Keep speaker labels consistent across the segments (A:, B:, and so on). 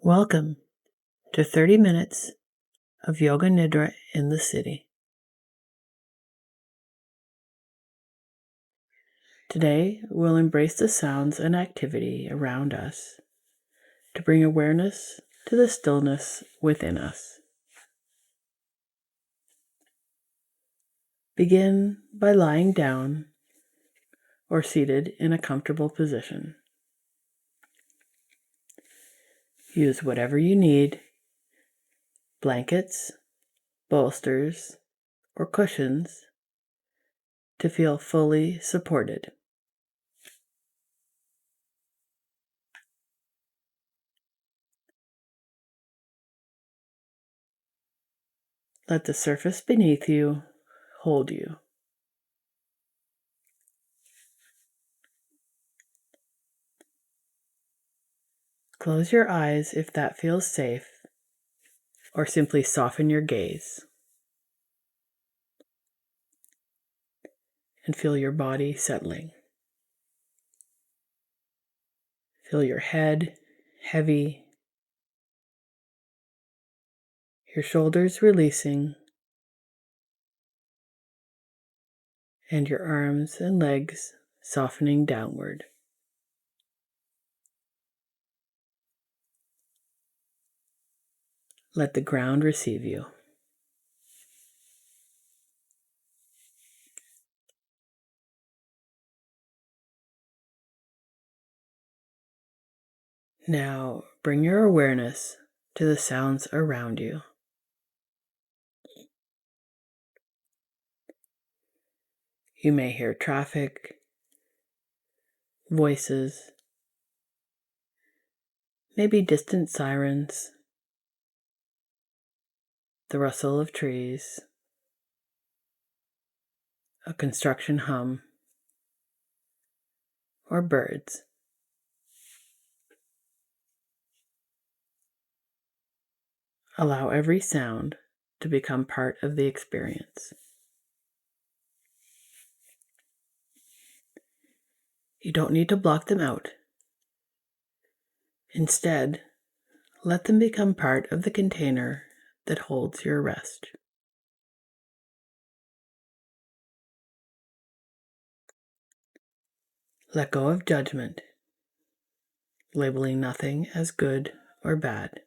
A: Welcome to 30 minutes of Yoga Nidra in the city. Today, we'll embrace the sounds and activity around us to bring awareness to the stillness within us. Begin by lying down or seated in a comfortable position. Use whatever you need: blankets, bolsters, or cushions to feel fully supported. Let the surface beneath you hold you. Close your eyes if that feels safe, or simply soften your gaze and feel your body settling. Feel your head heavy, your shoulders releasing, and your arms and legs softening downward. Let the ground receive you. Now bring your awareness to the sounds around you. You may hear traffic, voices, maybe distant sirens, the rustle of trees, a construction hum, or birds. Allow every sound to become part of the experience. You don't need to block them out. Instead, let them become part of the container that holds your rest. Let go of judgment, labeling nothing as good or bad.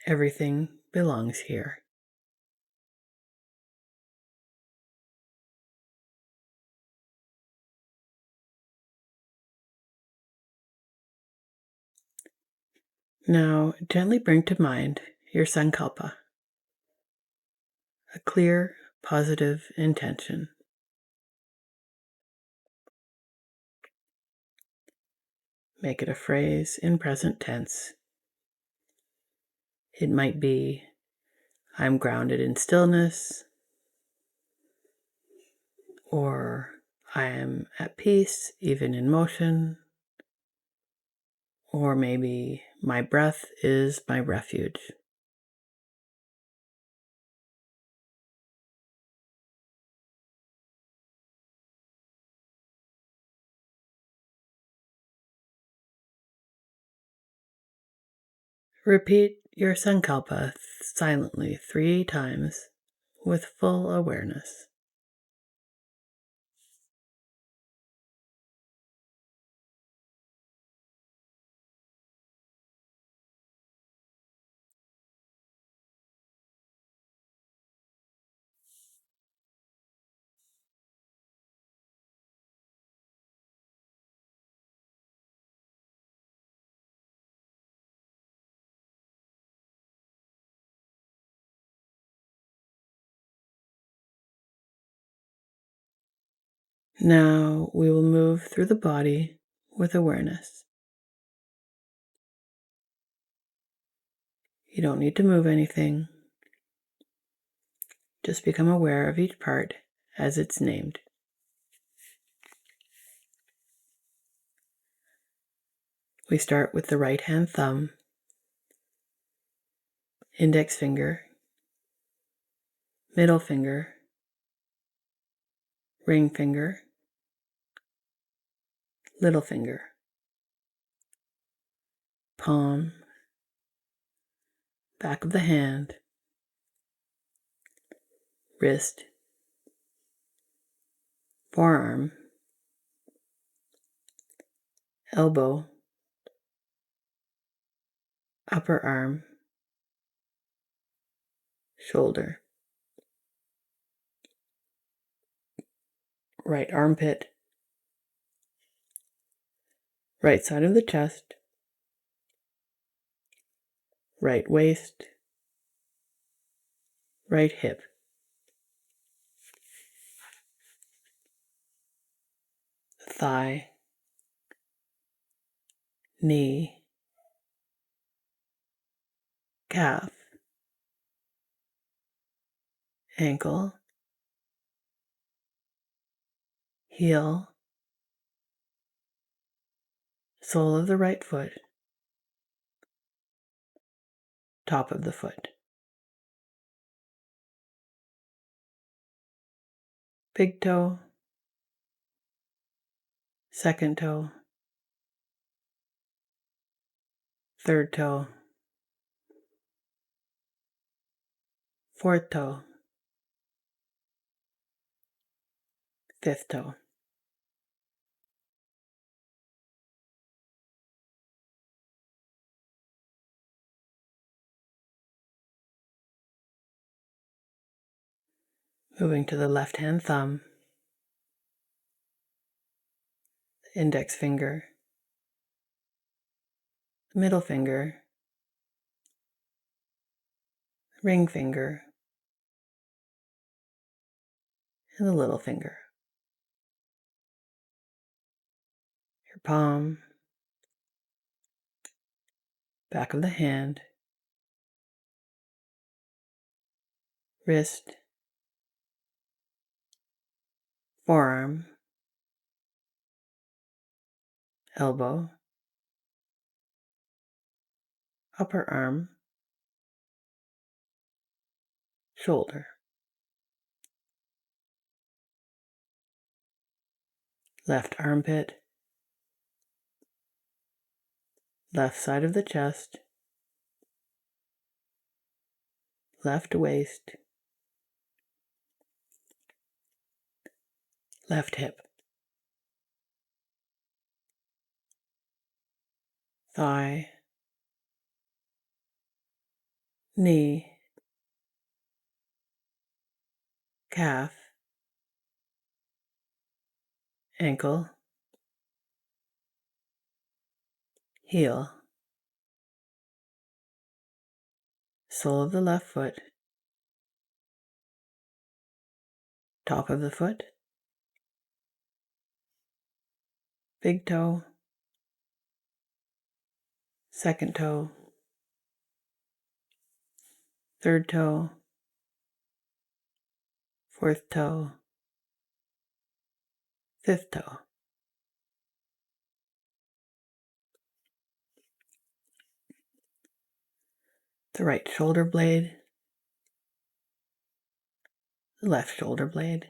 A: Everything belongs here. Now, gently bring to mind your sankalpa, a clear, positive intention. Make it a phrase in present tense. It might be, I'm grounded in stillness, or I am at peace even in motion, or maybe my breath is my refuge. Repeat your sankalpa silently 3 times with full awareness. Now we will move through the body with awareness. You don't need to move anything. Just become aware of each part as it's named. We start with the right hand thumb, index finger, middle finger, ring finger, little finger. palm, back of the hand, wrist, forearm, elbow, upper arm, shoulder, right armpit, right side of the chest, right waist, right hip, thigh, knee, calf, ankle, heel, sole of the right foot, top of the foot, big toe, second toe, third toe, fourth toe, fifth toe. Moving to the left hand thumb, index finger, middle finger, ring finger, and the little finger. Your palm, back of the hand, wrist, forearm, elbow, upper arm, shoulder, left armpit, left side of the chest, left waist, left hip, thigh, knee, calf, ankle, heel, sole of the left foot, top of the foot, big toe, second toe, third toe, fourth toe, fifth toe. The right shoulder blade, the left shoulder blade,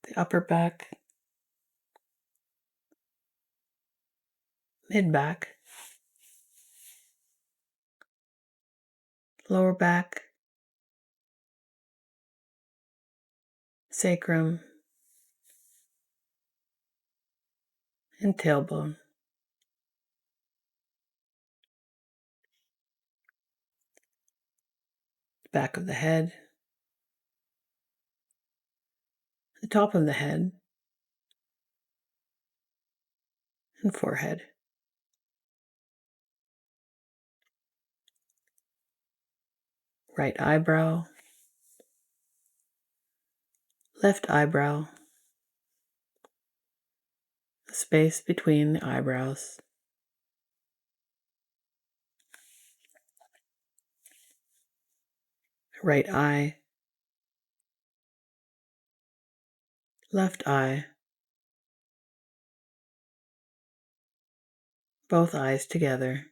A: the upper back, mid back, lower back, sacrum, and tailbone. Back of the head, the top of the head, and forehead. Right eyebrow, left eyebrow, the space between the eyebrows. Right eye, left eye, both eyes together.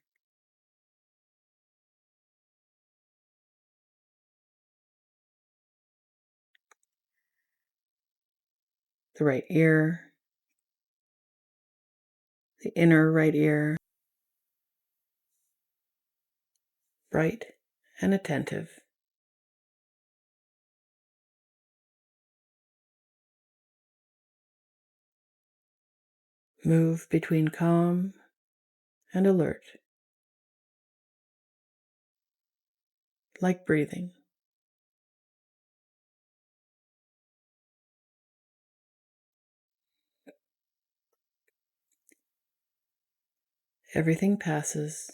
A: The right ear, the inner right ear, bright and attentive. Move between calm and alert, like breathing. Everything passes,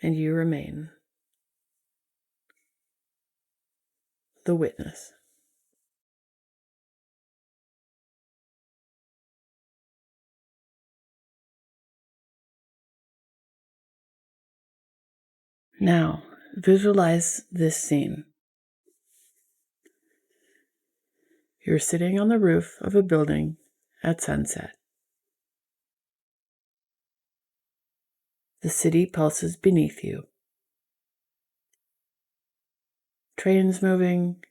A: and you remain the witness. Now, visualize this scene. You're sitting on the roof of a building at sunset. The city pulses beneath you. Trains moving,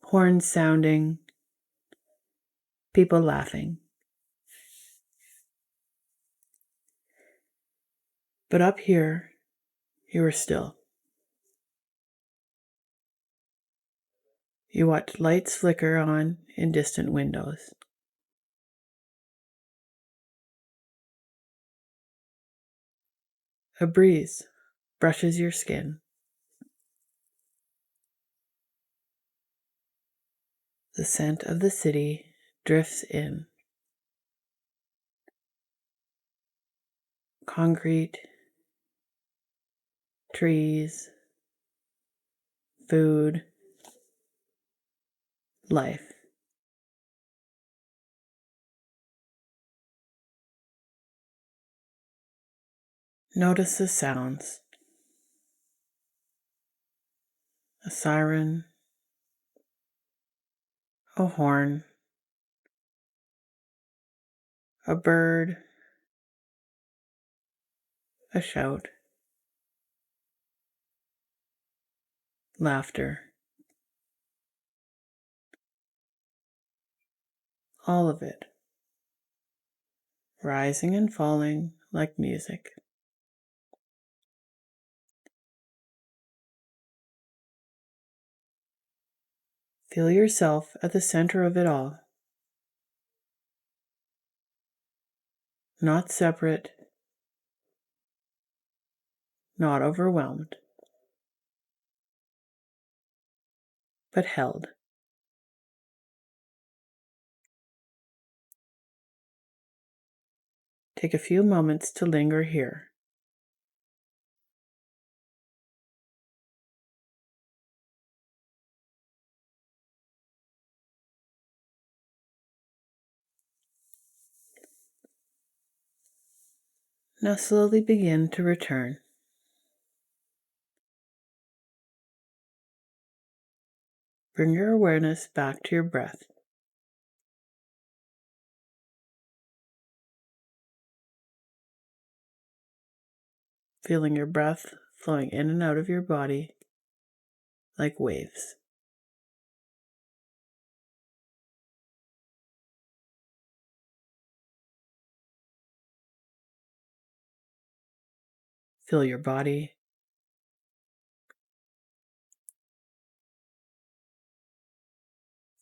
A: horns sounding, people laughing. But up here, you are still. You watch lights flicker on in distant windows. A breeze brushes your skin. The scent of the city drifts in. Concrete, trees, food, life. Notice the sounds. A siren, a horn, a bird, a shout, laughter. All of it, rising and falling like music. Feel yourself at the center of it all. Not separate, not overwhelmed, but held. Take a few moments to linger here. Now slowly begin to return. Bring your awareness back to your breath. Feeling your breath flowing in and out of your body like waves. Feel your body.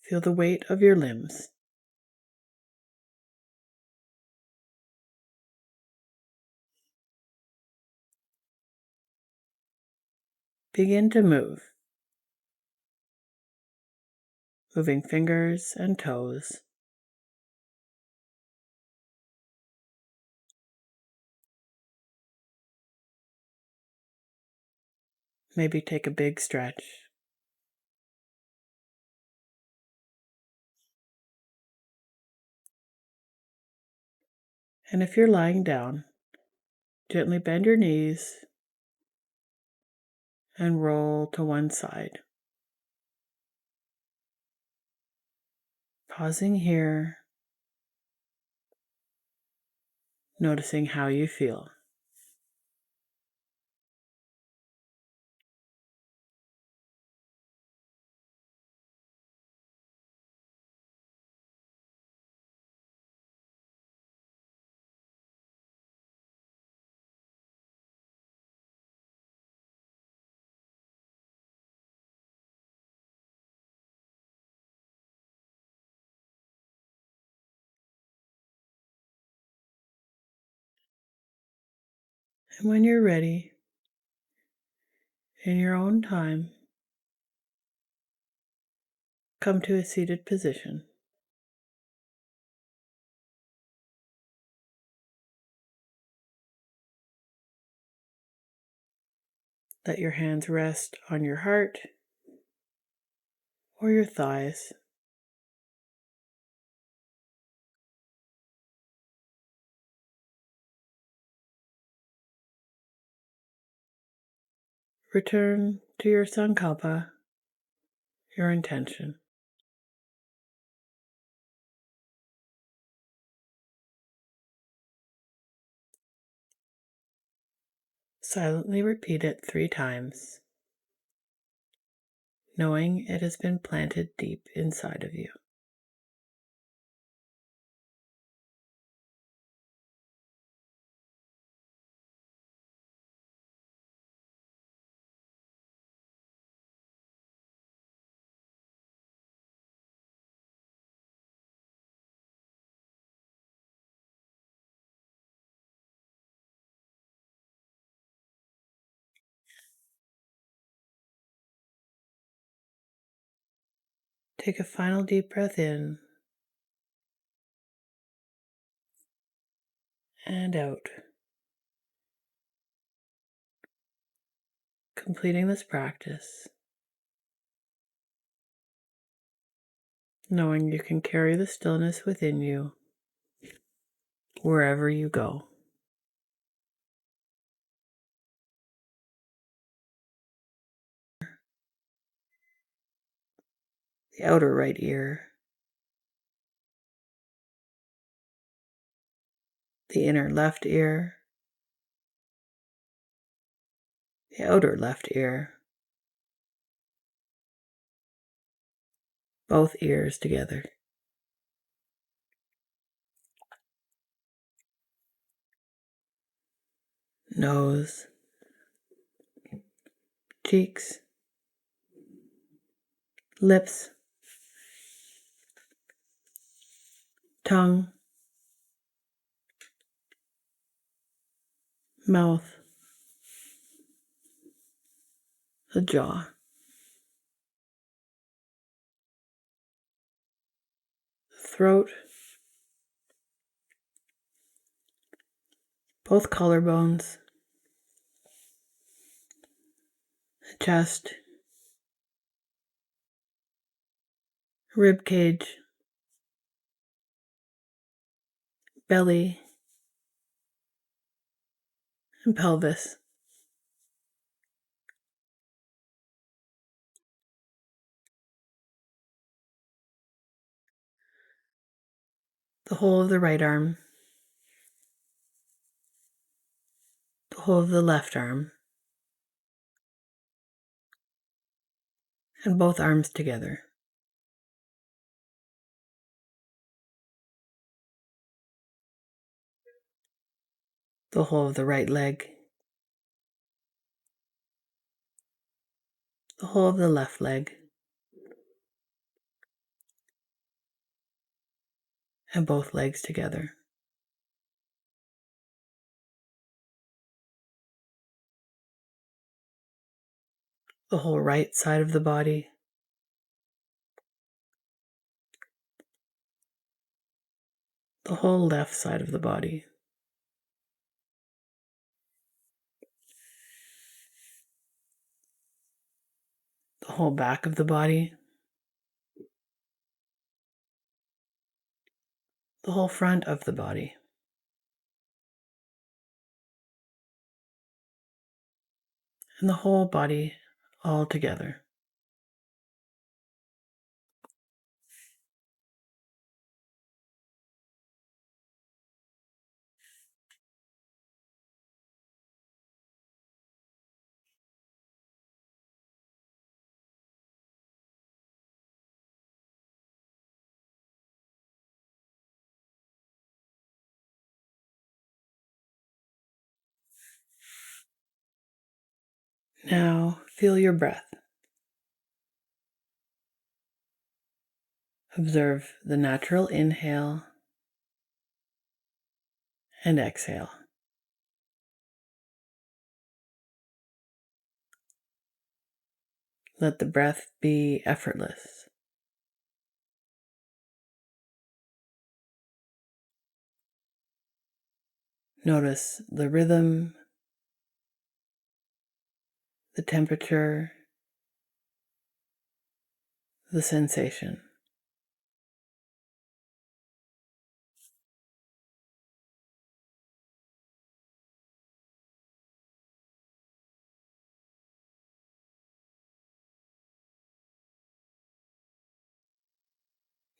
A: Feel the weight of your limbs. Begin to move, moving fingers and toes. Maybe take a big stretch. And if you're lying down, gently bend your knees and roll to one side. Pausing here, noticing how you feel. And when you're ready, in your own time, come to a seated position. Let your hands rest on your heart or your thighs. Return to your sankalpa, your intention. Silently repeat it 3 times, knowing it has been planted deep inside of you. Take a final deep breath in and out. Completing this practice, knowing you can carry the stillness within you wherever you go. The outer right ear, the inner left ear, the outer left ear, both ears together. Nose, cheeks, lips, tongue, mouth, the jaw, the throat, both collarbones, the chest, rib cage, belly, and pelvis. The whole of the right arm, the whole of the left arm, and both arms together. The whole of the right leg, the whole of the left leg, and both legs together. The whole right side of the body, the whole left side of the body, the whole back of the body, the whole front of the body, and the whole body all together. Now feel your breath. Observe the natural inhale and exhale. Let the breath be effortless. Notice the rhythm, the temperature, the sensation.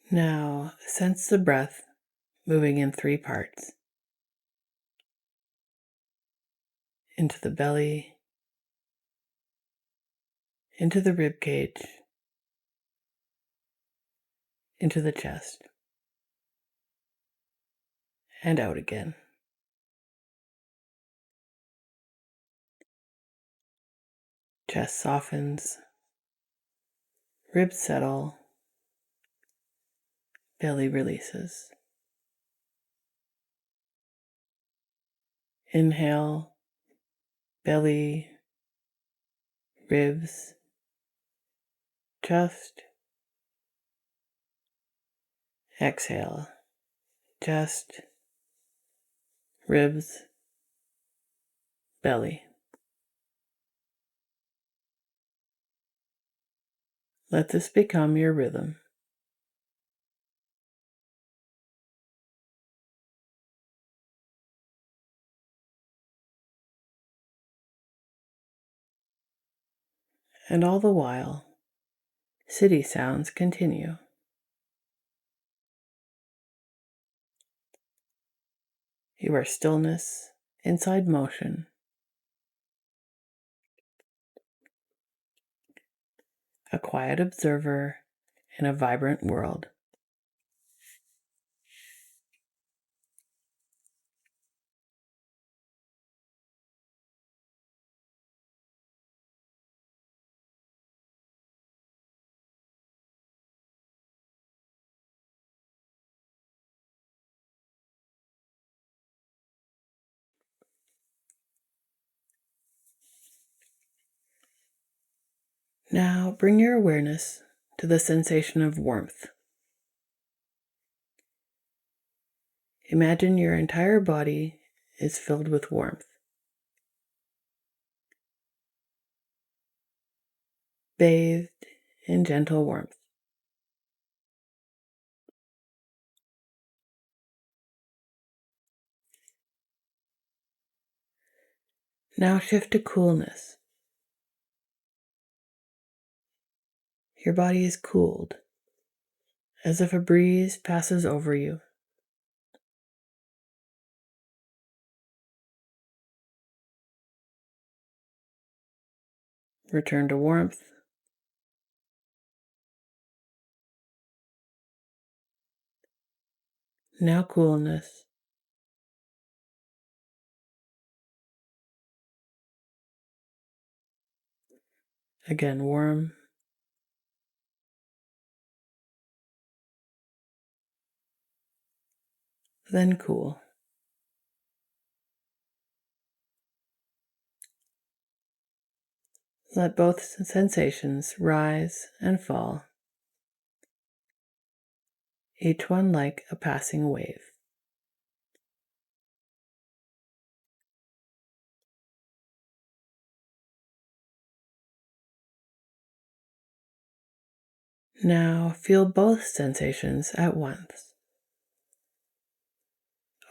A: Now sense the breath moving in 3 parts: into the belly, into the rib cage, into the chest, and out again. Chest softens, ribs settle, belly releases. Inhale, belly, ribs, chest. Exhale, chest, ribs, belly. Let this become your rhythm. And all the while, city sounds continue. You are stillness inside motion, a quiet observer in a vibrant world. Now bring your awareness to the sensation of warmth. Imagine your entire body is filled with warmth. Bathed in gentle warmth. Now shift to coolness. Your body is cooled, as if a breeze passes over you. Return to warmth. Now coolness. Again warm. Then cool. Let both sensations rise and fall, each one like a passing wave. Now feel both sensations at once,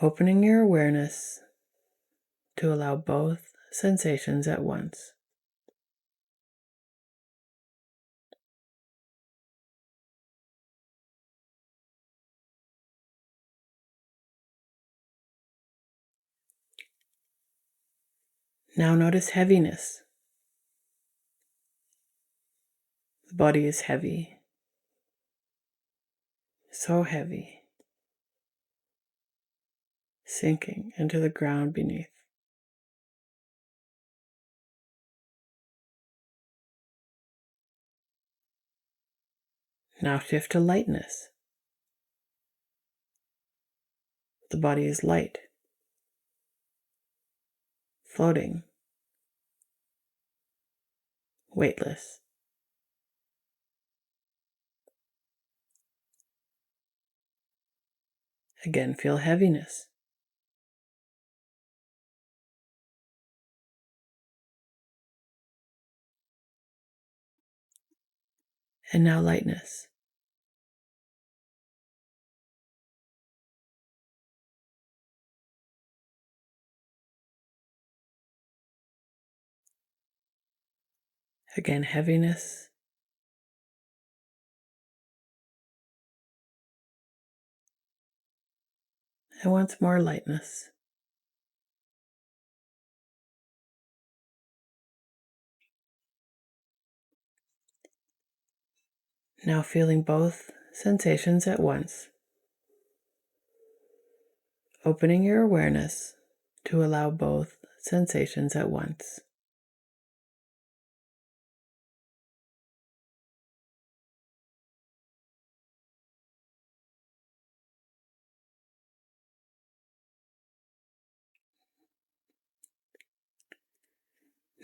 A: opening your awareness to allow both sensations at once. Now notice heaviness. The body is heavy, so heavy, sinking into the ground beneath. Now shift to lightness. The body is light, floating, weightless. Again, feel heaviness. And now lightness. Again, heaviness. And once more, lightness. Now feeling both sensations at once, opening your awareness to allow both sensations at once.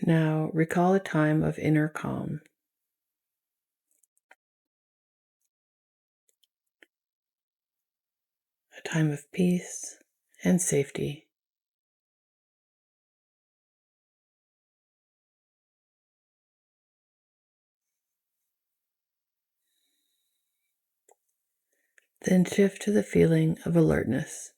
A: Now recall a time of inner calm, a time of peace and safety. Then shift to the feeling of alertness.